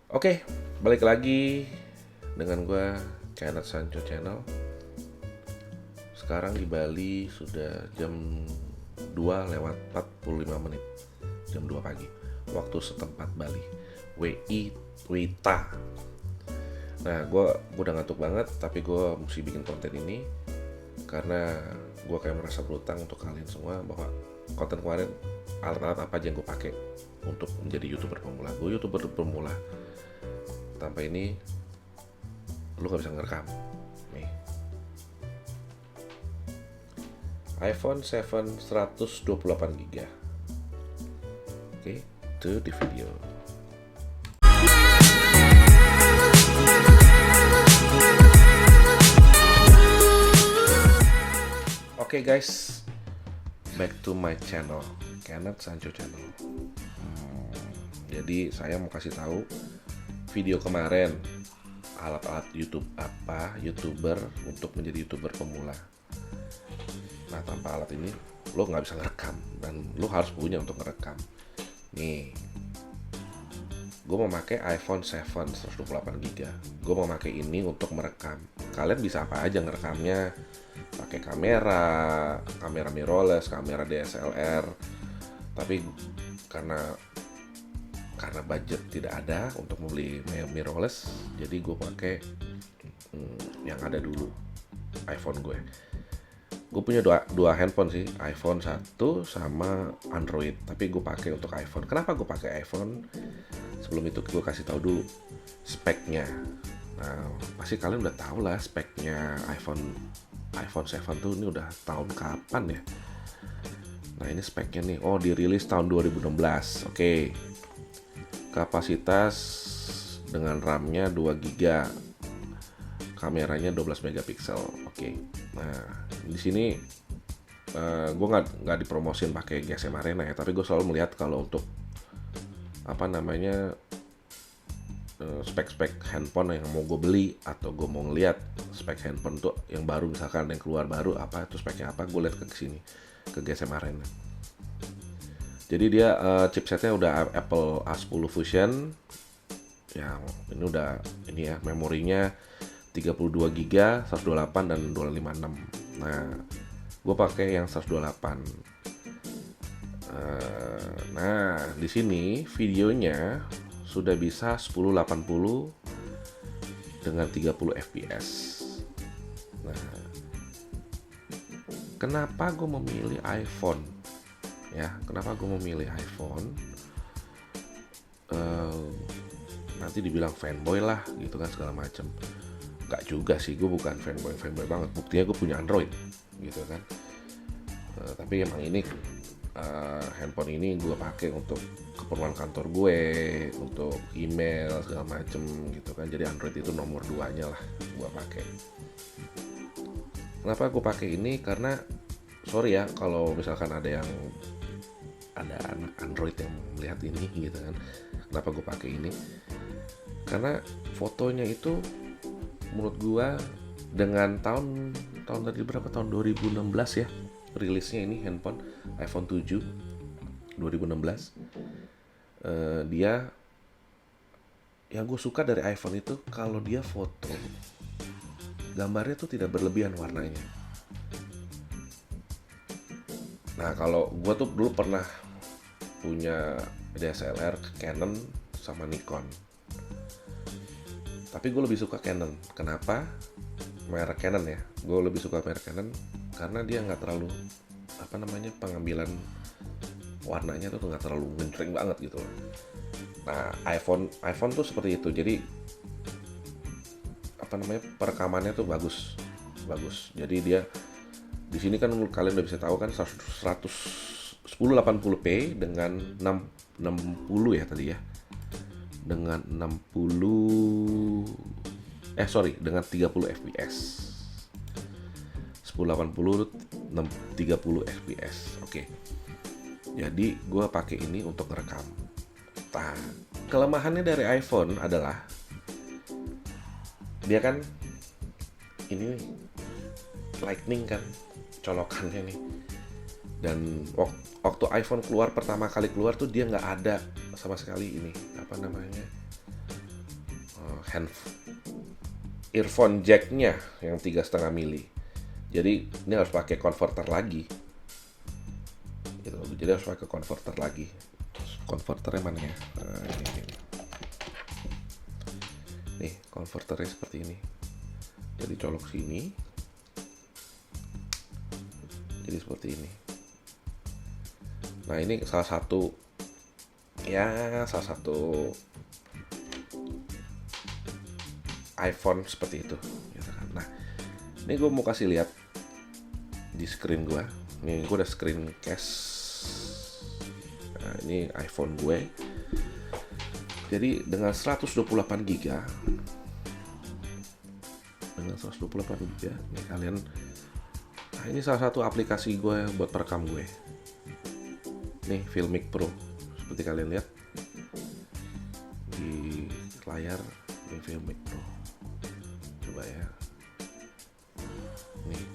Oke, balik lagi dengan gue Kenneth Sancho Channel. Sekarang di Bali sudah jam 2 lewat 45 menit, jam 2 pagi waktu setempat Bali, WI Wita. Nah, gue udah ngantuk banget, tapi gue mesti bikin konten ini karena gue kayak merasa berutang untuk kalian semua bahwa konten kemarin alat-alat apa aja yang gue pakai untuk menjadi YouTuber pemula. Gue YouTuber pemula, tanpa ini lu gak bisa ngerekam nih. iPhone 7 128GB. Oke, itu di video. Oke guys, back to my channel, Kenneth Sancho Channel. Jadi saya mau kasih tahu video kemarin alat-alat YouTube apa YouTuber untuk menjadi YouTuber pemula. Nah, tanpa alat ini lo nggak bisa ngerekam dan lo harus punya untuk ngerekam. Nih, gue mau pakai iPhone 7 128GB. Gue mau pakai ini untuk merekam. Kalian bisa apa aja ngerekamnya? Pakai kamera mirrorless, kamera DSLR. Tapi karena budget tidak ada untuk membeli mirrorless, jadi gue pakai yang ada dulu, iPhone gue. Gue punya dua handphone sih, iPhone 1 sama Android, tapi gue pakai untuk iPhone. Kenapa gue pakai iPhone? Sebelum itu gue kasih tahu dulu speknya. Nah, pasti kalian udah tahu lah speknya iPhone 7 tuh, ini udah tahun kapan ya? Nah, ini speknya nih. Oh, dirilis tahun 2016. Oke. Kapasitas dengan RAM-nya 2GB. Kameranya 12 megapiksel. Oke. Nah, di sini gue nggak dipromosin pakai GSM Arena ya, tapi gue selalu melihat kalau untuk spek-spek handphone yang mau gue beli, atau gue mau ngeliat spek handphone tuh yang baru, misalkan yang keluar baru apa itu speknya apa, gue lihat ke sini, ke GSM Arena. Jadi dia chipsetnya udah Apple A10 Fusion, yang ini udah ini ya, memorinya 32GB, 128 dan 256. Nah, gue pakai yang 128. Nah, di sini videonya sudah bisa 1080 dengan 30 fps. Nah, kenapa gue memilih iPhone? Ya, kenapa gue memilih iPhone? Nanti dibilang fanboy lah, gitu kan, segala macem. Gak juga sih, gue bukan fanboy banget. Buktinya gue punya Android, gitu kan. Tapi emang ini handphone ini gue pakai untuk keperluan kantor gue, untuk email segala macem, gitu kan. Jadi Android itu nomor 2-nya lah gue pakai. Kenapa gue pakai ini? Karena sorry ya kalau misalkan ada anak Android yang melihat ini, gitu kan. Kenapa gue pakai ini? Karena fotonya itu menurut gue dengan tahun tadi berapa, tahun 2016 ya rilisnya ini handphone iPhone 7 2016. Dia, yang gue suka dari iPhone itu kalau dia foto gambarnya tuh tidak berlebihan warnanya. Nah, kalau gue tuh dulu pernah punya DSLR Canon sama Nikon, tapi gue lebih suka Canon. Kenapa? Merek Canon ya, gue lebih suka merek Canon karena dia nggak terlalu pengambilan warnanya tuh nggak terlalu ngencreng banget gitu. Nah, iPhone tuh seperti itu. Jadi perekamannya tuh bagus. Jadi dia di sini kan kalian udah bisa tahu kan 1080p dengan 60 ya tadi ya. Dengan 30 fps. 1080 30 fps. Oke. Jadi gue pakai ini untuk ngerekam. Nah, kelemahannya dari iPhone adalah dia kan ini Lightning kan colokannya nih. Dan waktu iPhone pertama kali keluar tuh dia nggak ada sama sekali ini hand earphone jacknya yang 3,5 mili. Jadi ini harus pakai converter lagi. Gitu. Jadi harus pakai converter lagi. Terus converternya mana ya? Ini. Nih, converternya seperti ini. Jadi colok sini. Jadi seperti ini. Nah, ini salah satu iPhone seperti itu gitu kan. Nah, ini gue mau kasih lihat di screen gue. Nih, gue udah screen case. Nah, ini iPhone gue. Jadi dengan 128 GB, nih kalian. Nah, ini salah satu aplikasi gue buat perekam gue. Nih, Filmic Pro. Seperti kalian lihat di layar, ini Filmic Pro. Coba ya. Nih.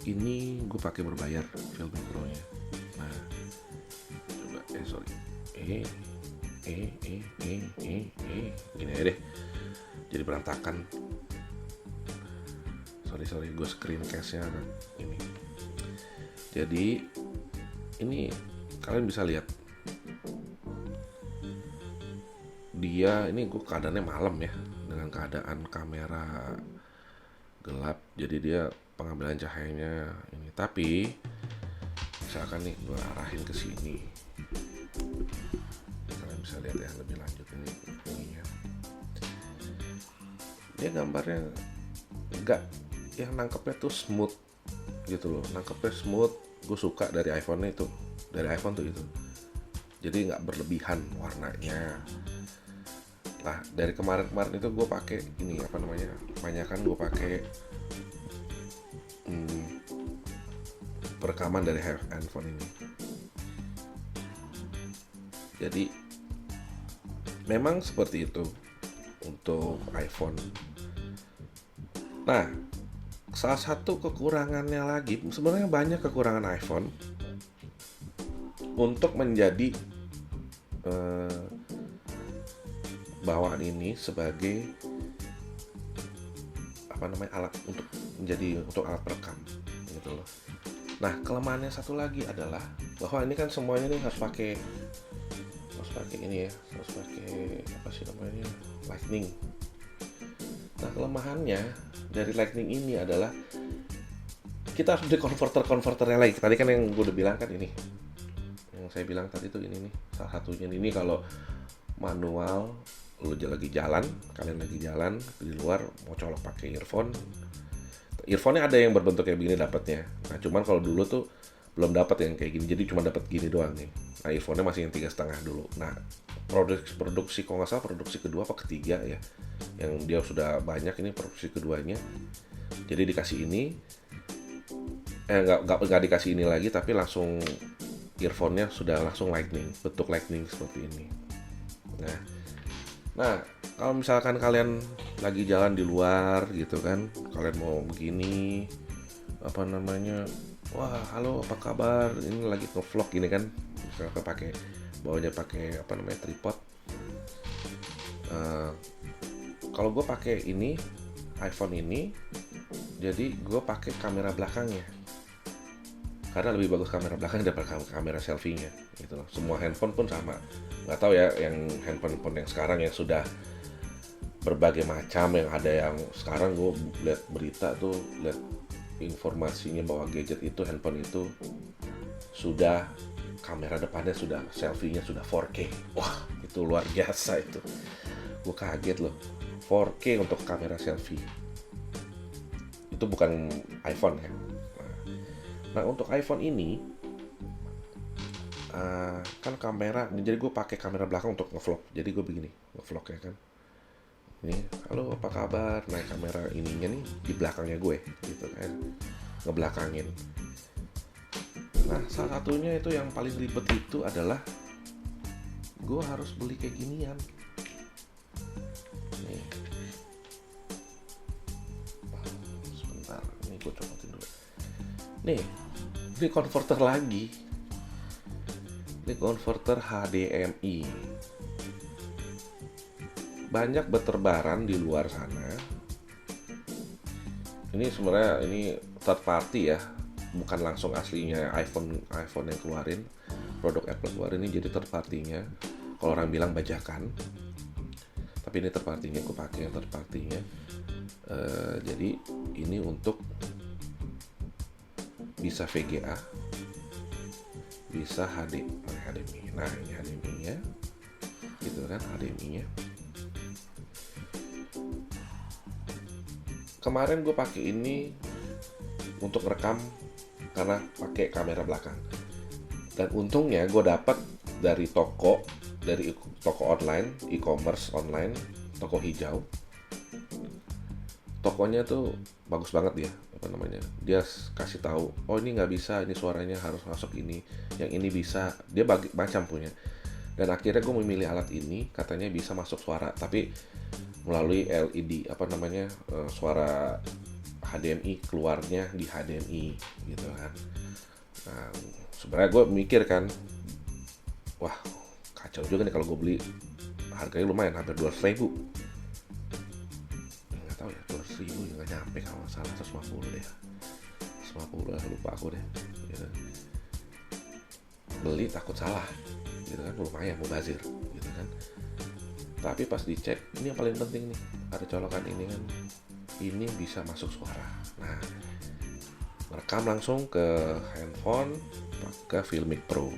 Ini gue pakai berbayar Filmic Pro-nya. Nah, coba sorry. Gini aja deh. Jadi berantakan. Sorry, gue screen case-nya ini. Jadi ini kalian bisa lihat dia, ini gue keadaannya malam ya, dengan keadaan kamera gelap, jadi dia pengambilan cahayanya ini. Tapi misalkan nih gue arahin ke sini, kalian bisa lihat ya lebih lanjut ininya. Dia gambarnya enggak, yang nangkepnya tuh smooth gitu loh, nangkepnya smooth. Gue suka dari iPhone itu, dari iPhone tuh itu. Jadi nggak berlebihan warnanya. Nah, dari kemarin itu gue pakai ini apa namanya, kebanyakan gue pakai perekaman dari handphone ini. Jadi memang seperti itu untuk iPhone. Nah, salah satu kekurangannya lagi, sebenarnya banyak kekurangan iPhone untuk menjadi bawaan ini sebagai apa namanya, alat untuk menjadi untuk alat perekam gitu loh. Nah, kelemahannya satu lagi adalah bahwa ini kan semuanya nih harus pakai ini ya, harus pakai apa sih namanya, Lightning. Nah, kelemahannya dari Lightning ini adalah kita harus beli konverternya lagi. Tadi kan yang gue udah bilang kan ini, yang saya bilang tadi tuh ini nih, salah satunya ini kalau manual, lu kalian lagi jalan di luar mau colok pakai earphone-nya ada yang berbentuk kayak begini dapatnya. Nah, cuman kalau dulu tuh belum dapat yang kayak gini, jadi cuma dapat gini doang nih. Nah, earphone-nya masih yang 3,5 dulu. Nah, produksi kalau nggak salah produksi kedua apa ketiga ya, yang dia sudah banyak, ini produksi keduanya. Jadi dikasih ini, nggak dikasih ini lagi, tapi langsung earphone-nya sudah langsung Lightning, bentuk Lightning seperti ini. Nah, kalau misalkan kalian lagi jalan di luar gitu kan, kalian mau begini, apa namanya, wah halo apa kabar, ini lagi nge-vlog gini kan, misalkan bawanya pakai apa namanya, tripod. Kalau gue pakai ini iPhone ini, jadi gue pakai kamera belakangnya karena lebih bagus kamera belakang daripada kamera selfie-nya gitu loh. Semua handphone pun sama, nggak tahu ya yang handphone yang sekarang yang sudah berbagai macam, yang ada yang sekarang gue lihat berita tuh, lihat informasinya bahwa gadget itu, handphone itu sudah kamera depannya sudah, selfie-nya sudah 4K. Wah, itu luar biasa itu. Gue kaget loh, 4K untuk kamera selfie. Itu bukan iPhone ya. Nah, untuk iPhone ini kan kamera, jadi gue pakai kamera belakang untuk ngevlog. Jadi gue begini ngevlog ya kan. Ini, halo apa kabar? Nah, kamera ininya nih di belakangnya gue gitu kan, ngebelakangin. Nah, salah satunya itu yang paling ribet itu adalah gue harus beli kayak ginian. Nih. Sebentar, ini gue copotin dulu. Nih, ini konverter lagi. Ini konverter HDMI. banyak berterbaran di luar sana. Ini sebenarnya ini third party ya, bukan langsung aslinya iPhone yang keluarin, produk Apple keluarin, ini jadi third partinya. Kalau orang bilang bajakan, tapi ini third partinya, aku pakai yang third partinya. Jadi ini untuk bisa VGA, bisa HDMI. Nah ini HDMI-nya, gitu kan, HDMI-nya. Kemarin gue pakai ini untuk rekam karena pakai kamera belakang. Dan untungnya gue dapat dari toko online, e-commerce online, toko hijau. Tokonya tuh bagus banget dia, dia kasih tahu, oh ini nggak bisa, ini suaranya harus masuk ini, yang ini bisa, dia macam punya. Dan akhirnya gue memilih alat ini, katanya bisa masuk suara, tapi melalui LED, suara HDMI keluarnya di HDMI gitu kan. Nah, sebenarnya gue mikir kan, wah kacau juga nih kalau gue beli, harganya lumayan, hampir 200.000. Nggak tahu ya, 200.000 ya nggak nyampe kalau salah, 150 deh, 150 lah, lupa aku deh gitu. Beli takut salah gitu kan, lumayan mubazir gitu kan. Tapi pas dicek, ini yang paling penting nih, ada colokan ini kan, ini bisa masuk suara. Nah, rekam langsung ke handphone pakai Filmic Pro,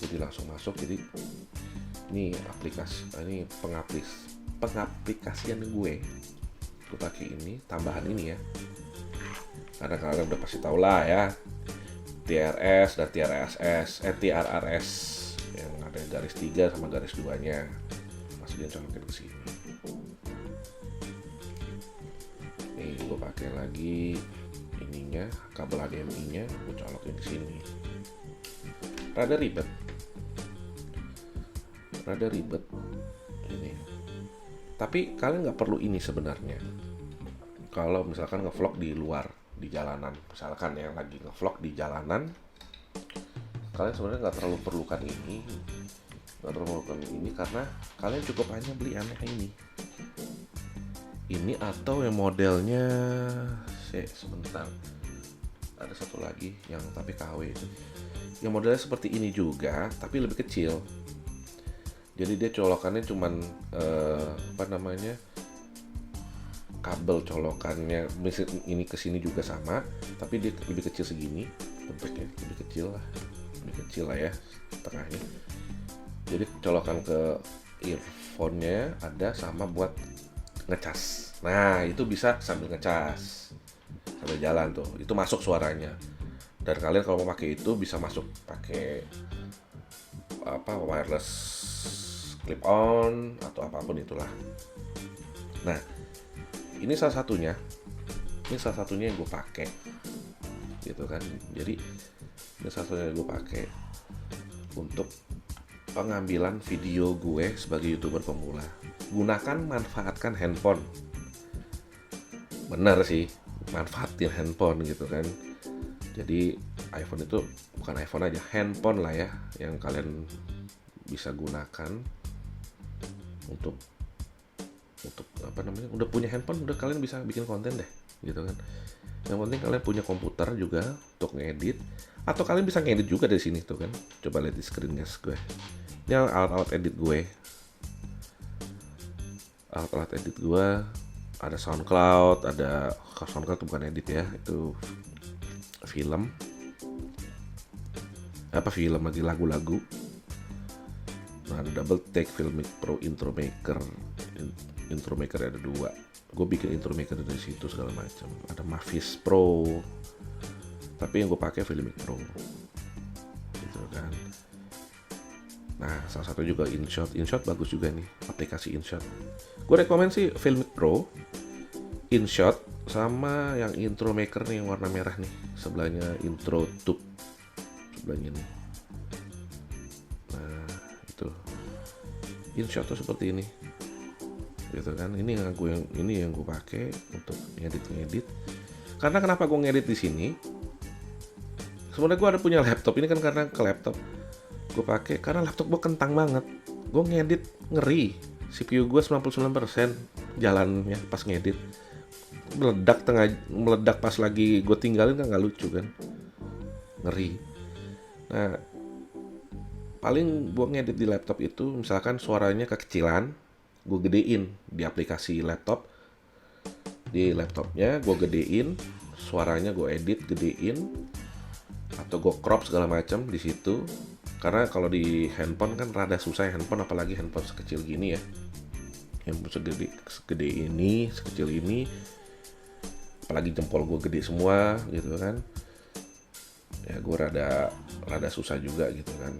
jadi langsung masuk. Jadi ini ini pengaplikasian gue pakai ini, tambahan ini ya, karena kalian udah pasti tahu lah ya, TRS dan TRRS yang ada garis 3 sama garis 2-nya, masukin colokin ke sini. Nih gue pakai lagi ininya, kabel HDMI-nya gue colokin ke sini. Rada ribet ini, tapi kalian nggak perlu ini sebenarnya. Kalau misalkan ngevlog di luar, di jalanan, misalkan yang lagi ngevlog di jalanan, kalian sebenarnya nggak terlalu perlukan ini, karena kalian cukup hanya beli aneh ini atau yang modelnya sebentar, ada satu lagi yang tapi KW itu, yang modelnya seperti ini juga tapi lebih kecil. Jadi dia colokannya cuman kabel colokannya ini ke sini juga sama, tapi dia lebih kecil segini bentuknya, lebih kecil lah ya tengahnya. Jadi colokan ke earphone-nya ada sama buat ngecas. Nah itu bisa sambil ngecas sambil jalan tuh, itu masuk suaranya. Dan kalian kalau mau pakai itu bisa masuk pakai wireless clip on atau apapun itulah. Nah ini salah satunya yang gue pakai gitu kan. Jadi ini salah satunya yang gue pakai untuk pengambilan video gue sebagai YouTuber pemula. Manfaatkan handphone. Bener sih, manfaatin handphone gitu kan. Jadi iPhone itu bukan iPhone aja, handphone lah ya, yang kalian bisa gunakan untuk udah punya handphone, udah kalian bisa bikin konten deh gitu kan. Yang penting kalian punya komputer juga untuk ngedit, atau kalian bisa ngedit juga dari sini tuh kan. Coba lihat di screen guys gue. Ini alat-alat edit gue. Alat-alat edit gue ada SoundCloud, SoundCloud itu bukan edit ya, itu film lagi lagu-lagu. Nah ada Double Take, Filmic Pro, Intro Maker ada 2. Gue bikin Intro Maker dari situ segala macam. Ada Mavis Pro, tapi yang gue pakai Filmic Pro gitu kan. Nah salah satu juga InShot bagus juga nih, aplikasi InShot. Gue rekomen sih Filmic Pro, InShot, sama yang Intro Maker nih yang warna merah nih, sebelahnya Intro Tube sebelahnya nih. Nah itu InShot tuh seperti ini gitu kan. Ini yang gue pakai untuk ngedit. Karena kenapa gue ngedit di sini? Sebenarnya gue ada punya laptop ini kan, karena ke laptop gue pakai karena laptop gue kentang banget. gue ngedit ngeri, CPU gue 99% jalannya pas ngedit, meledak pas lagi gue tinggalin kan nggak lucu kan, ngeri. Nah, paling gue ngedit di laptop itu misalkan suaranya kekecilan, gue gedein di aplikasi laptop, di laptopnya gue gedein suaranya, gue edit gedein atau gue crop segala macam di situ. Karena kalau di handphone kan rada susah ya, handphone apalagi handphone sekecil gini ya, handphone segede ini, sekecil ini, apalagi jempol gue gede semua gitu kan, ya gue rada susah juga gitu kan.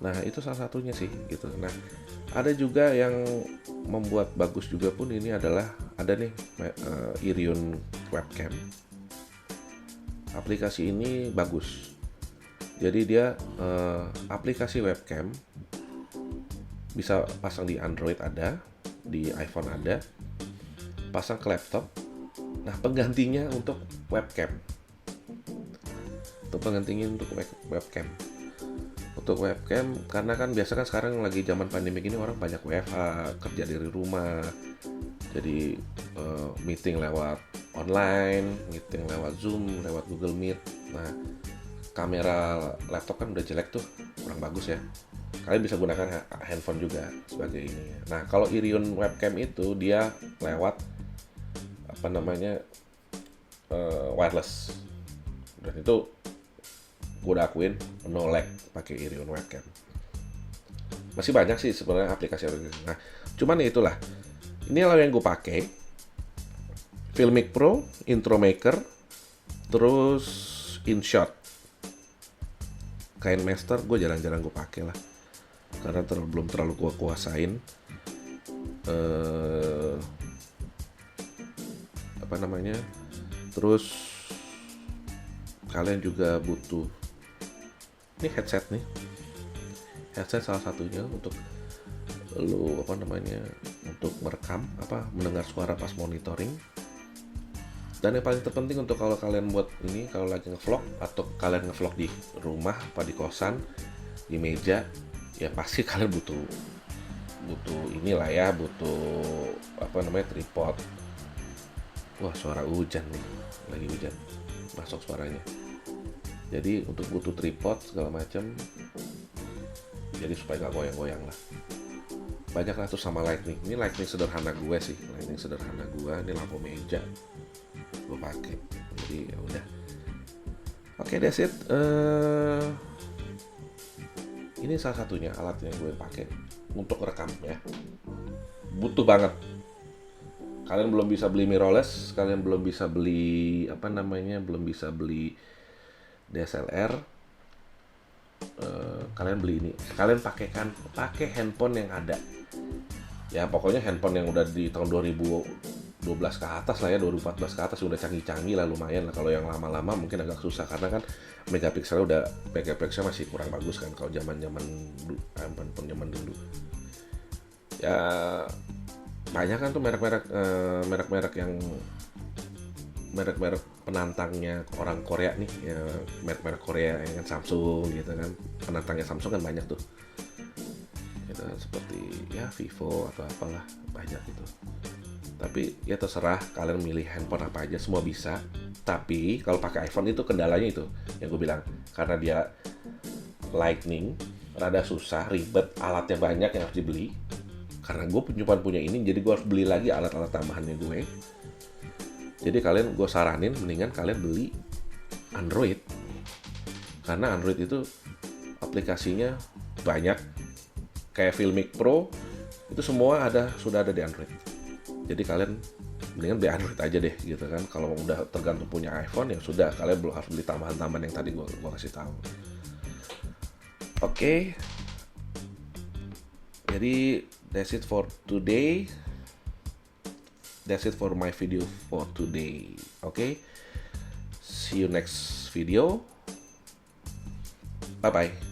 Nah itu salah satunya sih gitu. Nah ada juga yang membuat bagus juga pun ini adalah ada nih Irion Webcam. Aplikasi ini bagus. Jadi dia aplikasi webcam bisa pasang di Android ada, di iPhone ada, pasang ke laptop. Nah penggantinya untuk webcam. Webcam. Untuk webcam karena kan biasa kan sekarang lagi zaman pandemi ini orang banyak WFH, kerja dari rumah. Jadi meeting lewat online, meeting lewat Zoom, lewat Google Meet. Nah, kamera laptop kan udah jelek tuh, kurang bagus ya. Kalian bisa gunakan handphone juga sebagai ini. Nah, kalau Irion Webcam itu dia lewat wireless. Dan itu gue udah akuin no lag pakai Irion Webcam. Masih banyak sih sebenarnya aplikasi. Nah, cuman ya itulah. Inilah yang gue pakai. Filmic Pro, Intro Maker, terus InShot. KineMaster gue jarang-jarang gue pakai lah, karena belum terlalu gue kuasain. Terus kalian juga butuh ini headset nih. Headset salah satunya untuk untuk merekam mendengar suara pas monitoring. Dan yang paling terpenting untuk kalau kalian buat ini, kalau lagi ngevlog atau kalian ngevlog di rumah di kosan, di meja, ya pasti kalian butuh inilah ya, butuh tripod. Wah, suara hujan nih, lagi hujan masuk suaranya. Jadi untuk butuh tripod segala macam, jadi supaya nggak goyang-goyang lah. Banyak lah tuh sama lighting. Ini lighting sederhana gue sih, ini lampu meja gue pakai. Jadi ya udah. Oke, that's it. Ini salah satunya alat yang gue pakai untuk rekam ya. Butuh banget. Kalian belum bisa beli mirrorless, kalian belum bisa beli DSLR. Kalian beli ini. Kalian pakai handphone yang ada. Ya pokoknya handphone yang udah di tahun 2012 ke atas lah ya, 2014 ke atas udah canggih-canggih lah, lumayan lah. Kalau yang lama-lama mungkin agak susah karena kan megapikselnya masih kurang bagus kan kalau zaman handphone dulu. Ya banyak kan tuh merek-merek penantangnya orang Korea nih ya, merek Korea yang kan Samsung gitu kan, penantangnya Samsung kan banyak tuh gitu, seperti ya Vivo atau apalah, banyak gitu. Tapi ya terserah kalian milih handphone apa aja, semua bisa. Tapi kalau pakai iPhone itu kendalanya itu yang gue bilang, karena dia lightning rada susah, ribet, alatnya banyak yang harus dibeli. Karena gue punya ini, jadi gue harus beli lagi alat-alat tambahannya gue. Jadi gue saranin mendingan kalian beli Android, karena Android itu aplikasinya banyak. Kayak Filmic Pro itu semua sudah ada di Android. Jadi kalian mendingan beli Android aja deh gitu kan. Kalau udah tergantung punya iPhone ya sudah, kalian belum harus beli tambahan-tambahan yang tadi gue kasih tahu. Oke. Jadi that's it for today. That's it for my video for today. Okay. See you next video. Bye bye.